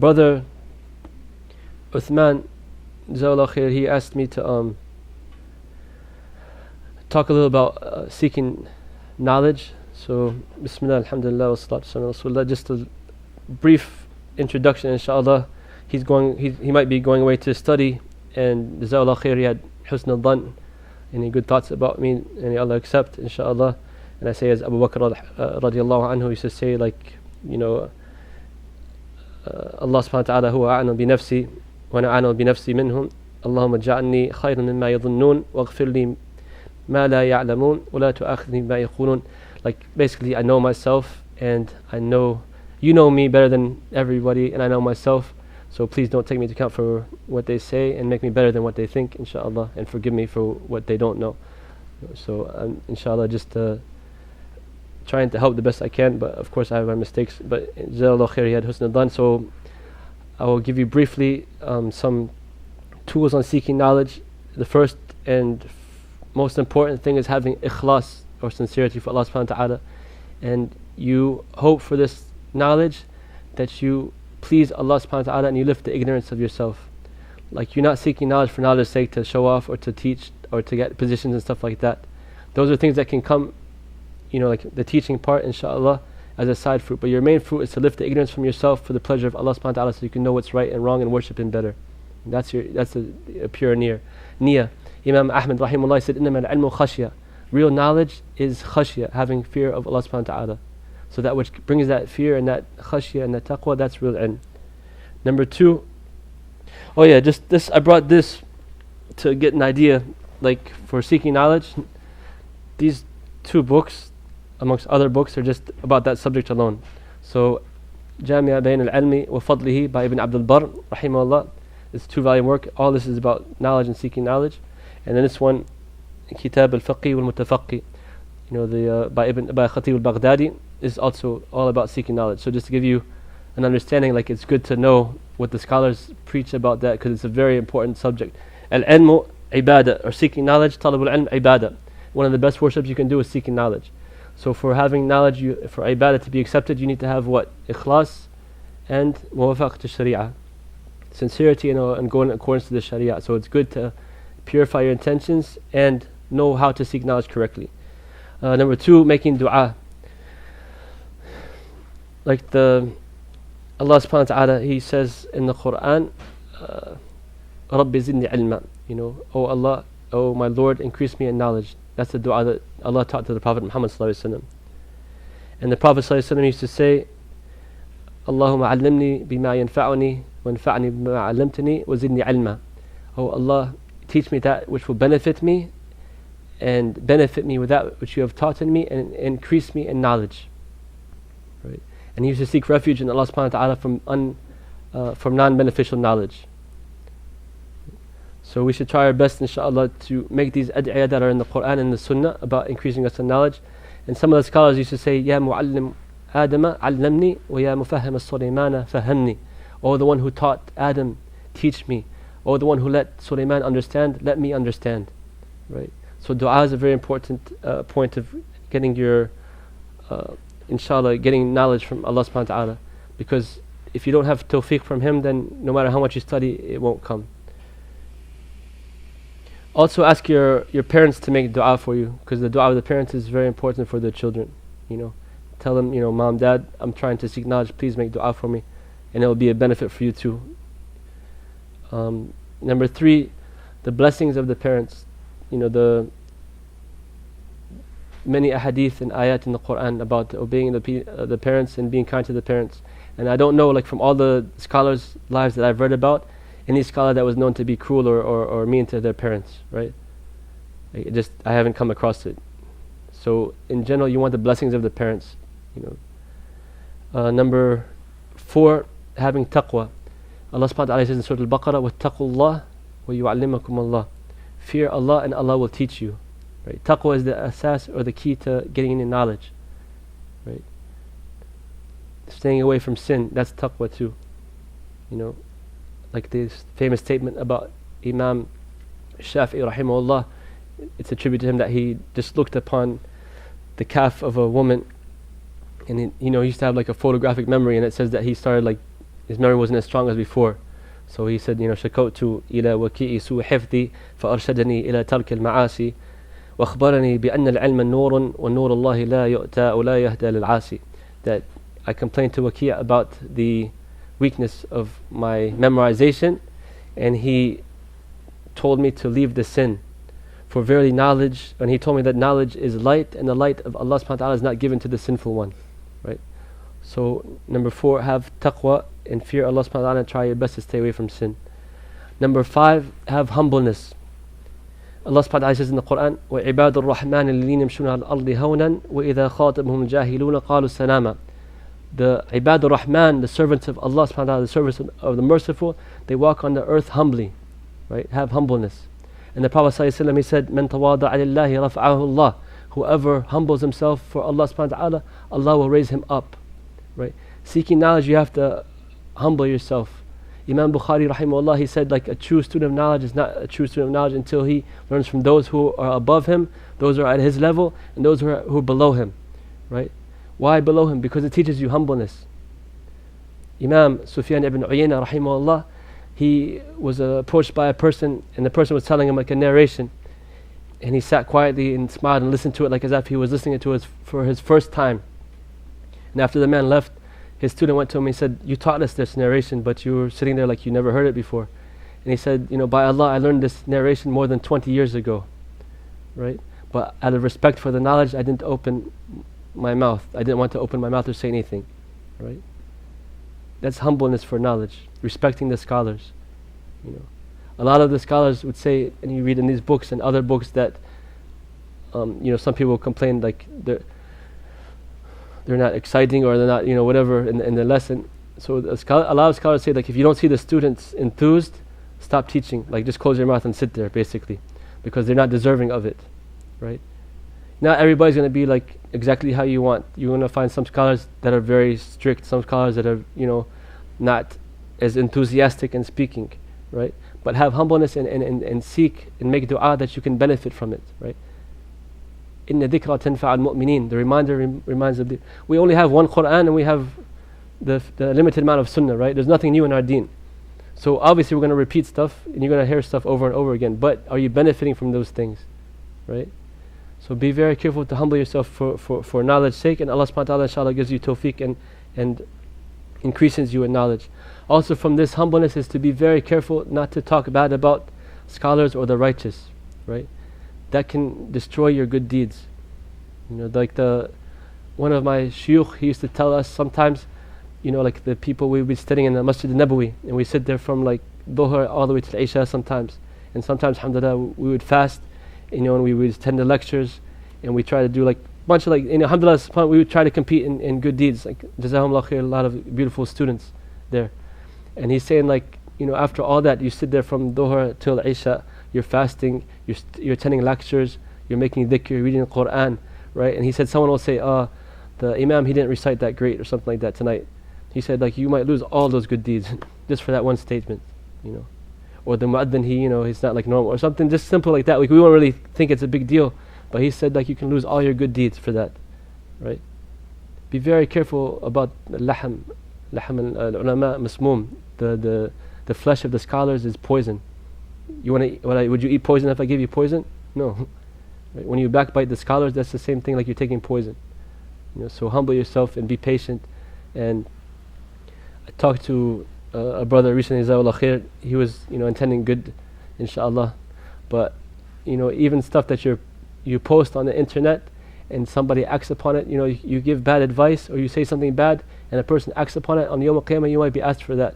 brother Uthman, Jazakallah khair, he asked me to talk a little about seeking knowledge. So, Bismillah, Alhamdulillah, wa salatu wassalamu ala Rasulullah. Just a brief introduction, inshallah. He might be going away to study, and Jazakallah khair, he had husn al-dhan, any good thoughts about me, and may Allah accept, inshallah. And I say, as Abu Bakr radiallahu anhu used to say, like, Allah subhanahu wa ta'ala, huwa a'nu bi nafsi, wa ana a'nu bi nafsi minhum. Allahumma ja'alni khayran mimma yadhunnun, waghfir li ma la ya'lamun, wa la tu'akhidhni bima yaqulun. Like, basically, I know myself, and I know you know me better than everybody, and I know myself. So please don't take me to account for what they say, and make me better than what they think, inshallah, and forgive me for what they don't know. So inshallah, just trying to help the best I can, but of course I have my mistakes. But Jazakallah khair, he had husn al-dhan. So I will give you briefly some tools on seeking knowledge. The first and most important thing is having ikhlas, or sincerity, for Allah subhanahu wa ta'ala. And you hope for this knowledge that you please Allah subhanahu wa ta'ala, and you lift the ignorance of yourself. Like, you're not seeking knowledge for knowledge's sake, to show off or to teach or to get positions and stuff like that. Those are things that can come, like the teaching part, inshallah, as a side fruit. But your main fruit is to lift the ignorance from yourself for the pleasure of Allah subhanahu wa ta'ala, so you can know what's right and wrong and worship Him better. And that's a pure niyyah. Imam Ahmad rahimahullah said, إِنَّمَا الْعِلْمُ خَشْيَةٌ. Real knowledge is khashya, having fear of Allah subhanahu wa ta'ala. So that which brings that fear and that khashya and that taqwa, that's real ilm. Number 2, just this, I brought this to get an idea, like, for seeking knowledge. These 2 books, amongst other books, are just about that subject alone. So, Jami'a Bayn al-Ilmi wa Fadlihi by Ibn Abdul Barr, rahimahullah. It's a 2-volume work. All this is about knowledge and seeking knowledge. And then this one, Kitab al-Faqih wal-Mutafaqih, by Khatib al-Baghdadi, is also all about seeking knowledge. So just to give you an understanding, like, it's good to know what the scholars preach about that, because it's a very important subject. Al-ilmu ibadah, or seeking knowledge, talabul ilm ibadah. One of the best worships you can do is seeking knowledge. So for having knowledge, for ibadah to be accepted, you need to have what? Ikhlas and muwafaqat al-sharia, sincerity, and going in accordance to the sharia. So it's good to purify your intentions and know how to seek knowledge correctly. Number 2, making dua. Like Allah subhanahu wa ta'ala, He says in the Quran, Rabbi zidni ilma, oh Allah, oh my Lord, increase me in knowledge. That's the dua that Allah taught to the Prophet Muhammad sallallahu alaihi wasallam. And the Prophet sallallahu alaihi wasallam used to say, Allahumma allimni bima yanfa'uni wa anfa'ni bima 'allamtani wa zidni ilma. Oh Allah, teach me that which will benefit me, and benefit me with that which you have taught in me, and increase me in knowledge. Right? And he used to seek refuge in Allah subhanahu wa ta'ala from non-beneficial knowledge. So we should try our best, inshallah, to make these ad'iyah that are in the Quran and the Sunnah about increasing us in knowledge. And some of the scholars used to say, Ya mu'allim Adama allamni, wa ya mufahhim as-Sulaymana fahamni. Oh, the one who taught Adam, teach me. Oh, the one who let Sulaiman understand, let me understand. Right? So dua is a very important point of getting your, inshallah, getting knowledge from Allah subhanahu wa ta'ala. Because if you don't have tawfiq from Him, then no matter how much you study, it won't come. Also ask your parents to make dua for you, because the dua of the parents is very important for their children. Tell them, Mom, Dad, I'm trying to seek knowledge, please make dua for me, and it will be a benefit for you too. Number 3, the blessings of the parents. The many ahadith and ayat in the Quran about obeying the parents and being kind to the parents. And I don't know, like, from all the scholars' lives that I've read about, any scholar that was known to be cruel or mean to their parents, right? I haven't come across it. So in general, you want the blessings of the parents. Number 4, having taqwa. Allah subhanahu wa ta'ala says in Surah Al-Baqarah, وَاتَّقُوا اللَّهِ وَيُعَلِّمَكُمُ اللَّهِ. Fear Allah and Allah will teach you. Right? Taqwa is the asas, or the key to getting any knowledge. Right? Staying away from sin, that's taqwa too. Like this famous statement about Imam Shafi'i rahimahullah, it's attributed to him that he just looked upon the calf of a woman, and he used to have like a photographic memory, and it says that he started like his memory wasn't as strong as before. So he said, شكوت إلى وكيء سوء حفظي فأرشدني إلى ترك المعاصي وأخبرني بأن العلم نور والنور الله لا يؤتى ولا يهدى للعاصي. That I complained to Waki' about the weakness of my memorization, and he told me to leave the sin. For verily knowledge, and he told me that knowledge is light, and the light of Allah subhanahu wa ta'ala is not given to the sinful one. Right? So number 4, have taqwa and fear Allah subhanahu wa ta'ala and try your best to stay away from sin. Number 5, have humbleness. Allah subhanahu wa ta'ala says in the Quran, وَعِبَادُ الرَّحْمَنِ الَّذِينَ يَمْشُونَ عَلَى الْأَرْضِ هَوْنًا وَإِذَا خَاطَبَهُمُ الْجَاهِلُونَ قَالُوا سَلَامًا. The Ibad al-Rahman, the servants of Allah subhanahu wa ta'ala, the servants of the merciful, they walk on the earth humbly, right? Have humbleness. And the Prophet sallallahu alaihi wasallam, he said, مَنْ تَوَاضَعَ لِلَّهِ رَفْعَهُ اللَّهِ. Whoever humbles himself for Allah subhanahu wa ta'ala, Allah will raise him up, right? Seeking knowledge, you have to humble yourself. Imam Bukhari rahimahullah, he said, like, a true student of knowledge is not a true student of knowledge until he learns from those who are above him, those who are at his level, and those who are below him, right? Why below him? Because it teaches you humbleness. Imam Sufyan ibn Uyayna rahimahullah, he was approached by a person, and the person was telling him like a narration, and he sat quietly and smiled and listened to it like as if he was listening to it for his first time. And after the man left, his student went to him and he said, you taught us this narration, but you were sitting there like you never heard it before. And he said, by Allah, I learned this narration more than 20 years ago, right? But out of respect for the knowledge, I didn't open my mouth. I didn't want to open my mouth or say anything, right? That's humbleness for knowledge, respecting the scholars. A lot of the scholars would say, and you read in these books and other books that, some people complain like they're not exciting or they're not, whatever in the lesson. So a lot of scholars say like if you don't see the students enthused, stop teaching. Like just close your mouth and sit there, basically, because they're not deserving of it, right? Not everybody's going to be like exactly how you want. You're going to find some scholars that are very strict, some scholars that are, not as enthusiastic in speaking, right? But have humbleness and seek and make dua that you can benefit from it, right? Inna dhikra tanfa'al mu'mineen. The reminder reminds of we only have one Quran and we have the limited amount of Sunnah, right? There's nothing new in our deen. So obviously we're going to repeat stuff and you're going to hear stuff over and over again. But are you benefiting from those things, right? So be very careful to humble yourself for knowledge's sake, and Allah subhanahu wa ta'ala inshallah gives you tawfiq and increases you in knowledge. Also from this humbleness is to be very careful not to talk bad about scholars or the righteous, right? That can destroy your good deeds. Like one of my shuyukh, he used to tell us sometimes, like the people we would be studying in the Masjid al-Nabawi, and we sit there from like Dhuhr all the way to Isha sometimes. And sometimes, alhamdulillah, we would fast, and we would attend the lectures, and we try to do like a bunch of like, alhamdulillah, we would try to compete in good deeds. Like, Jazakumullah khair, a lot of beautiful students there. And he's saying like, after all that, you sit there from Dhuhr till Isha, you're fasting, you're attending lectures, you're making dhikr, you're reading the Quran, right? And he said someone will say, the Imam, he didn't recite that great or something like that tonight. He said like you might lose all those good deeds just for that one statement, Or the mu'adhin, he's not like normal or something just simple like that. Like we won't really think it's a big deal, but he said like you can lose all your good deeds for that, right? Be very careful about lahm al-ulama masmoom. The flesh of the scholars is poison. Would you eat poison if I give you poison? No. Right? When you backbite the scholars, that's the same thing like you're taking poison. So humble yourself and be patient. And I talked to a brother recently, Jazakallah khair. He was, intending good, inshallah. But, even stuff that you post on the internet and somebody acts upon it, you give bad advice or you say something bad and a person acts upon it, on the Yawm al-Qiyamah you might be asked for that.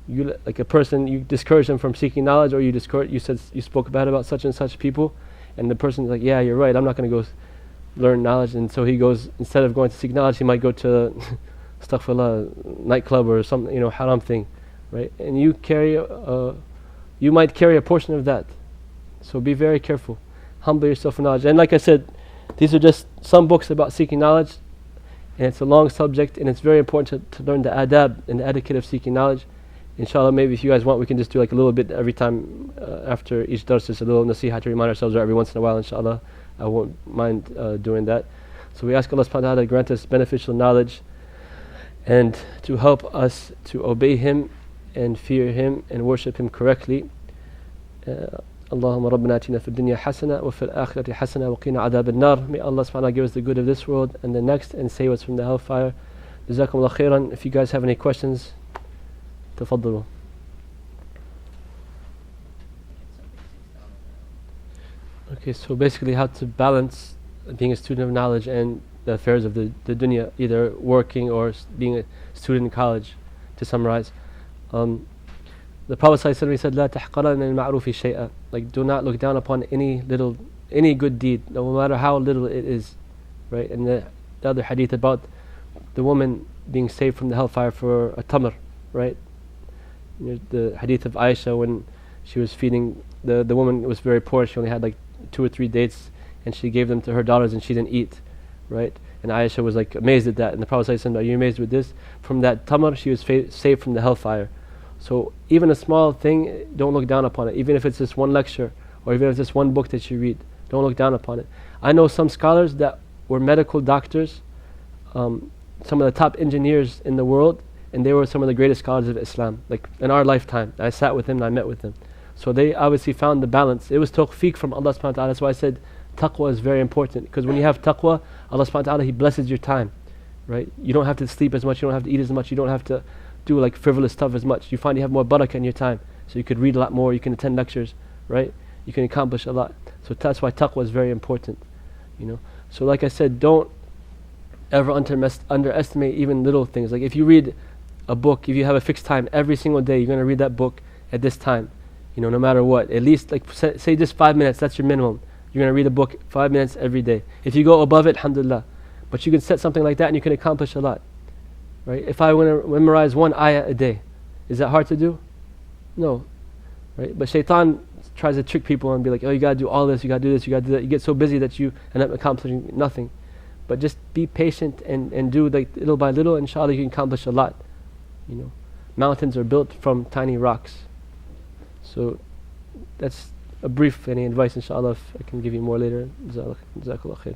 You like a person, you discourage them from seeking knowledge, or you spoke bad about such and such people, and the person's like, yeah, you're right, I'm not going to go learn knowledge. And so he goes, instead of going to seek knowledge, he might go to astaghfirullah, nightclub or some haram thing, right? And you might carry a portion of that. So be very careful, humble yourself in knowledge. And like I said, these are just some books about seeking knowledge, and it's a long subject, and it's very important to learn the adab and the etiquette of seeking knowledge. Inshallah, maybe if you guys want, we can just do like a little bit every time after each dars, just a little nasiha to remind ourselves, or every once in a while, inshallah. I won't mind doing that. So we ask Allah subhanahu wa ta'ala to grant us beneficial knowledge and to help us to obey Him and fear Him and worship Him correctly. اللهم ربنا آتنا في الدنيا حسنة وفي الآخرة حسنة وقنا عذاب النار. May Allah subhanahu wa ta'ala give us the good of this world and the next, and save us from the hellfire. Jazakumullah khairan. If you guys have any questions, تفضلوا. Okay, so basically how to balance being a student of knowledge and the affairs of the dunya, either working or being a student in college, to summarize. The Prophet ﷺ said, لا تحقرن المعروف شيئا, like do not look down upon any good deed, no matter how little it is, right? And the other hadith about the woman being saved from the hellfire for a tamr, right? The hadith of Aisha, when she was feeding, the woman was very poor, she only had like 2 or 3 dates, and she gave them to her daughters and she didn't eat, right? And Aisha was like amazed at that, and the Prophet ﷺ, are you amazed with this? From that tamr she was saved from the hellfire. So even a small thing, don't look down upon it. Even if it's just one lecture, or even if it's just one book that you read, don't look down upon it. I know some scholars that were medical doctors, some of the top engineers in the world, and they were some of the greatest scholars of Islam, like in our lifetime. I sat with them and I met with them. So they obviously found the balance. It was tawfiq from Allah subhanahu wa ta'ala. That's why I said taqwa is very important, because when you have taqwa, Allah subhanahu wa ta'ala, He blesses your time, right? You don't have to sleep as much, you don't have to eat as much, you don't have to do like frivolous stuff as much. You find you have more barakah in your time, so you could read a lot more, you can attend lectures, right? You can accomplish a lot. So that's why taqwa is very important, So like I said, don't ever underestimate even little things. Like if you read a book, if you have a fixed time every single day, you're going to read that book at this time, no matter what. At least like say just 5 minutes, that's your minimum. You're going to read a book 5 minutes every day. If you go above it, alhamdulillah. But you can set something like that and you can accomplish a lot. Right? If I want to memorize 1 ayah a day, is that hard to do? No. Right? But shaitan tries to trick people and be like, oh, you got to do all this, you got to do this, you got to do that. You get so busy that you end up accomplishing nothing. But just be patient and do like little by little, inshallah you can accomplish a lot. Mountains are built from tiny rocks. So that's a brief any advice, inshallah. If I can give you more later. Jazakallah khair.